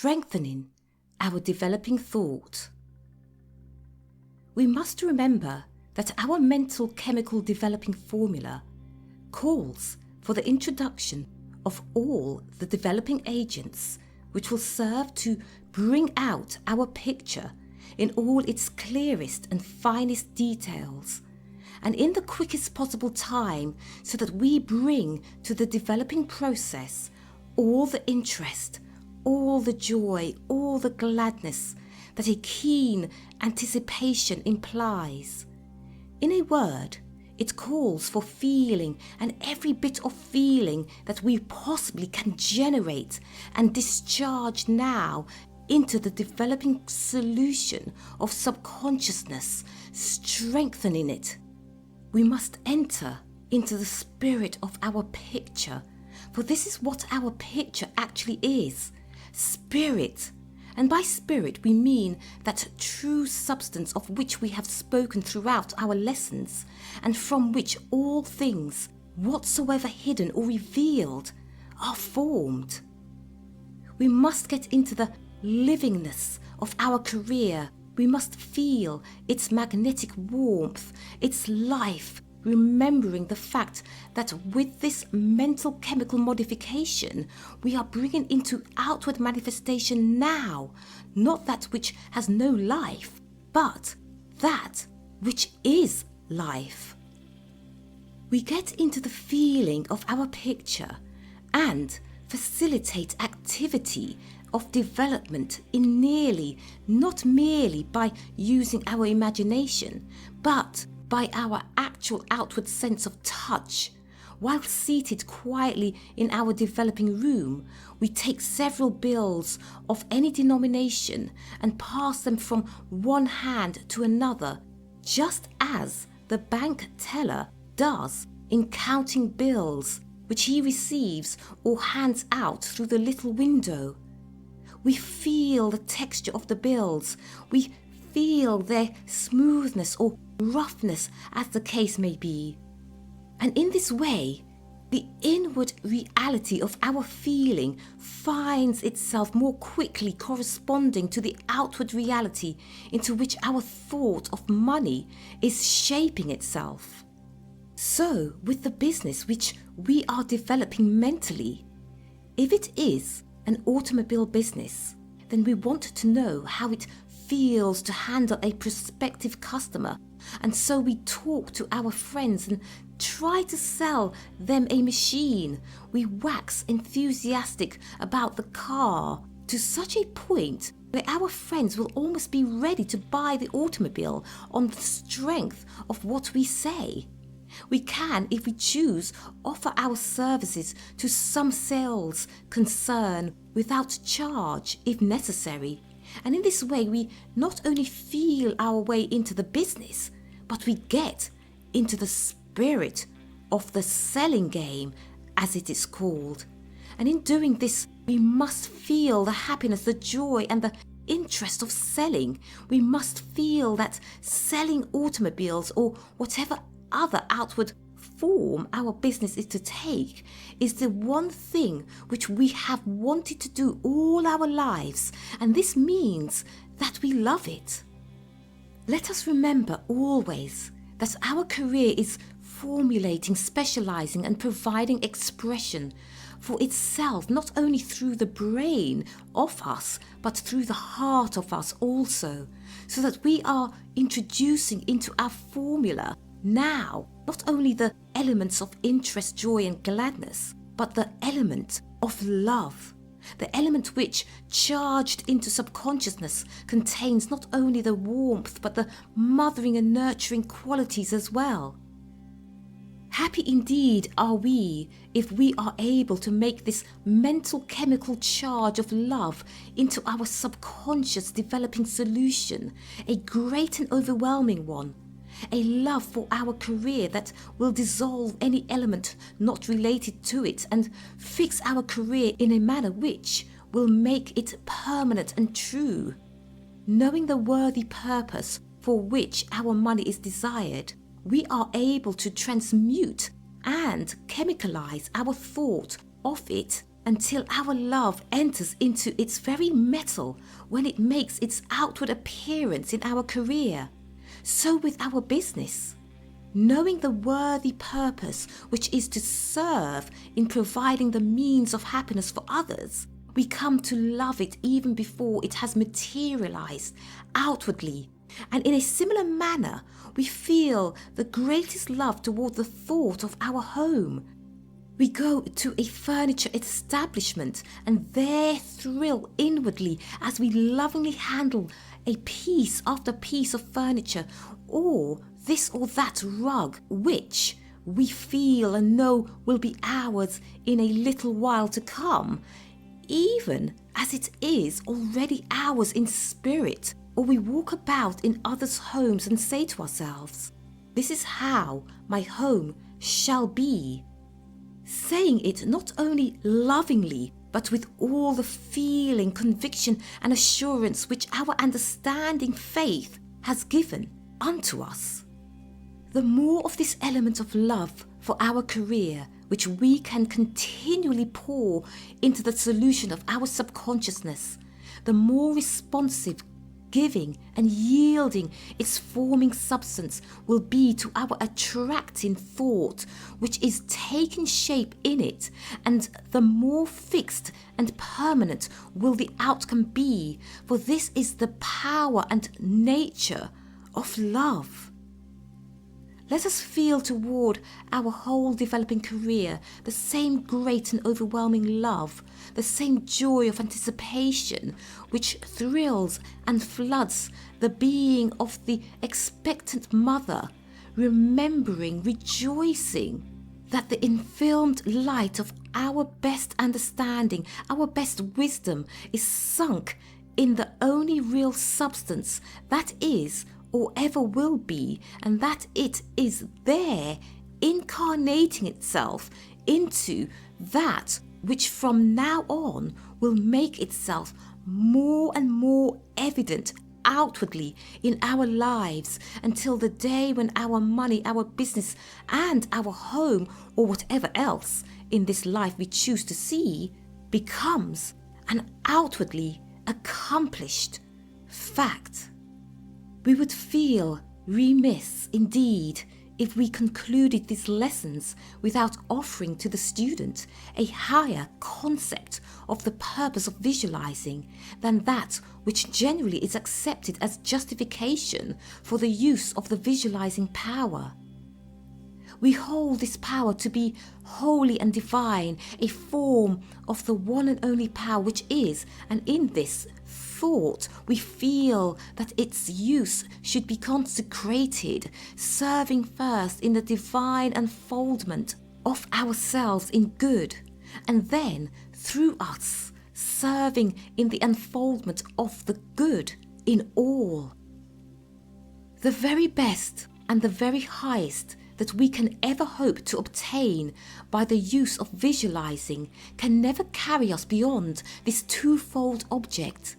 strengthening our developing thought. We must remember that our mental chemical developing formula calls for the introduction of all the developing agents which will serve to bring out our picture in all its clearest and finest details, and in the quickest possible time, so that we bring to the developing process all the interest, all the joy, all the gladness that a keen anticipation implies. In a word, it calls for feeling, and every bit of feeling that we possibly can generate and discharge now into the developing solution of subconsciousness, strengthening it. We must enter into the spirit of our picture, for this is what our picture actually is, spirit. And by spirit we mean that true substance of which we have spoken throughout our lessons, and from which all things, whatsoever hidden or revealed, are formed. We must get into the livingness of our career. We must feel its magnetic warmth, its life, remembering the fact that with this mental chemical modification, we are bringing into outward manifestation now, not that which has no life, but that which is life. We get into the feeling of our picture and facilitate activity of development in nearly, not merely by using our imagination, but by our actual outward sense of touch. While seated quietly in our developing room, we take several bills of any denomination and pass them from one hand to another, just as the bank teller does in counting bills which he receives or hands out through the little window. We feel the texture of the bills, we feel their smoothness or roughness as the case may be. And in this way, the inward reality of our feeling finds itself more quickly corresponding to the outward reality into which our thought of money is shaping itself. So, with the business which we are developing mentally, if it is an automobile business, then we want to know how it feels to handle a prospective customer, and so we talk to our friends and try to sell them a machine. We wax enthusiastic about the car to such a point where our friends will almost be ready to buy the automobile on the strength of what we say. We can, if we choose, offer our services to some sales concern without charge if necessary. And in this way we not only feel our way into the business, but we get into the spirit of the selling game, as it is called. And in doing this, we must feel the happiness, the joy and the interest of selling. We must feel that selling automobiles, or whatever other outward form our business is to take, is the one thing which we have wanted to do all our lives, and this means that we love it. Let us remember always that our career is formulating, specializing and providing expression for itself, not only through the brain of us, but through the heart of us also, so that we are introducing into our formula now not only the elements of interest, joy and gladness, but the element of love, the element which, charged into subconsciousness, contains not only the warmth but the mothering and nurturing qualities as well. Happy indeed are we if we are able to make this mental chemical charge of love into our subconscious developing solution a great and overwhelming one, a love for our career that will dissolve any element not related to it and fix our career in a manner which will make it permanent and true. Knowing the worthy purpose for which our money is desired, we are able to transmute and chemicalize our thought of it until our love enters into its very metal when it makes its outward appearance in our career. So with our business. Knowing the worthy purpose which is to serve in providing the means of happiness for others, we come to love it even before it has materialized outwardly. And in a similar manner, we feel the greatest love toward the thought of our home. We go to a furniture establishment and there thrill inwardly as we lovingly handle a piece after piece of furniture, or this or that rug, which we feel and know will be ours in a little while to come, even as it is already ours in spirit. Or we walk about in others' homes and say to ourselves, "This is how my home shall be." Saying it not only lovingly, but with all the feeling, conviction and assurance which our understanding faith has given unto us. The more of this element of love for our career which we can continually pour into the solution of our subconsciousness, the more responsive, giving and yielding its forming substance will be to our attracting thought which is taking shape in it, and the more fixed and permanent will the outcome be, for this is the power and nature of love. Let us feel toward our whole developing career the same great and overwhelming love, the same joy of anticipation which thrills and floods the being of the expectant mother, remembering, rejoicing that the infilmed light of our best understanding, our best wisdom is sunk in the only real substance that is or ever will be, and that it is there incarnating itself into that which from now on will make itself more and more evident outwardly in our lives, until the day when our money, our business and our home, or whatever else in this life we choose to see, becomes an outwardly accomplished fact. We would feel remiss indeed if we concluded these lessons without offering to the student a higher concept of the purpose of visualizing than that which generally is accepted as justification for the use of the visualizing power. We hold this power to be holy and divine, a form of the one and only power which is, and in this thought we feel that its use should be consecrated, serving first in the divine unfoldment of ourselves in good, and then through us serving in the unfoldment of the good in all. The very best and the very highest that we can ever hope to obtain by the use of visualizing can never carry us beyond this twofold object.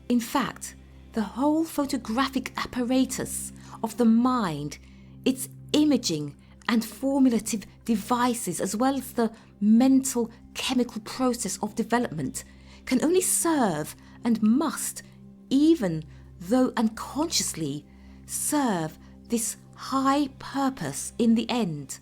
In fact, the whole photographic apparatus of the mind, its imaging and formulative devices, as well as the mental chemical process of development, can only serve and must, even though unconsciously, serve this high purpose in the end.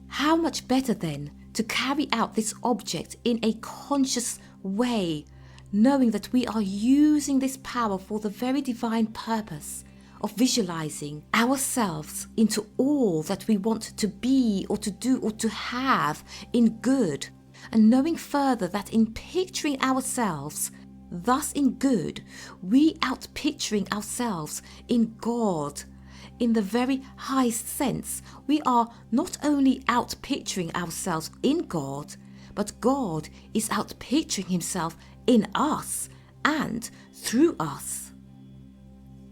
How much better then to carry out this object in a conscious way, knowing that we are using this power for the very divine purpose of visualizing ourselves into all that we want to be or to do or to have in good, and knowing further that in picturing ourselves thus in good, we outpicturing ourselves in God. In the very highest sense, we are not only outpicturing ourselves in God, but God is outpicturing himself in us and through us.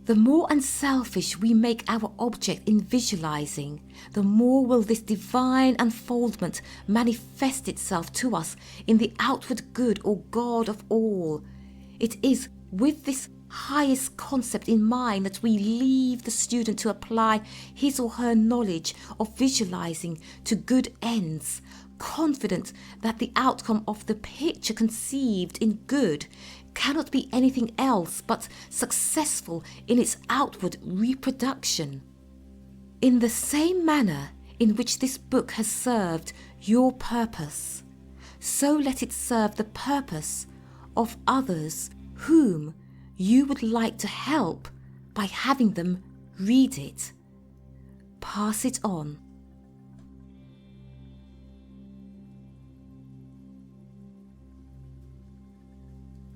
The more unselfish we make our object in visualizing, the more will this divine unfoldment manifest itself to us in the outward good or God of all. It is with this highest concept in mind that we leave the student to apply his or her knowledge of visualizing to good ends, confident that the outcome of the picture conceived in good cannot be anything else but successful in its outward reproduction. In the same manner in which this book has served your purpose, so let it serve the purpose of others whom you would like to help by having them read it. Pass it on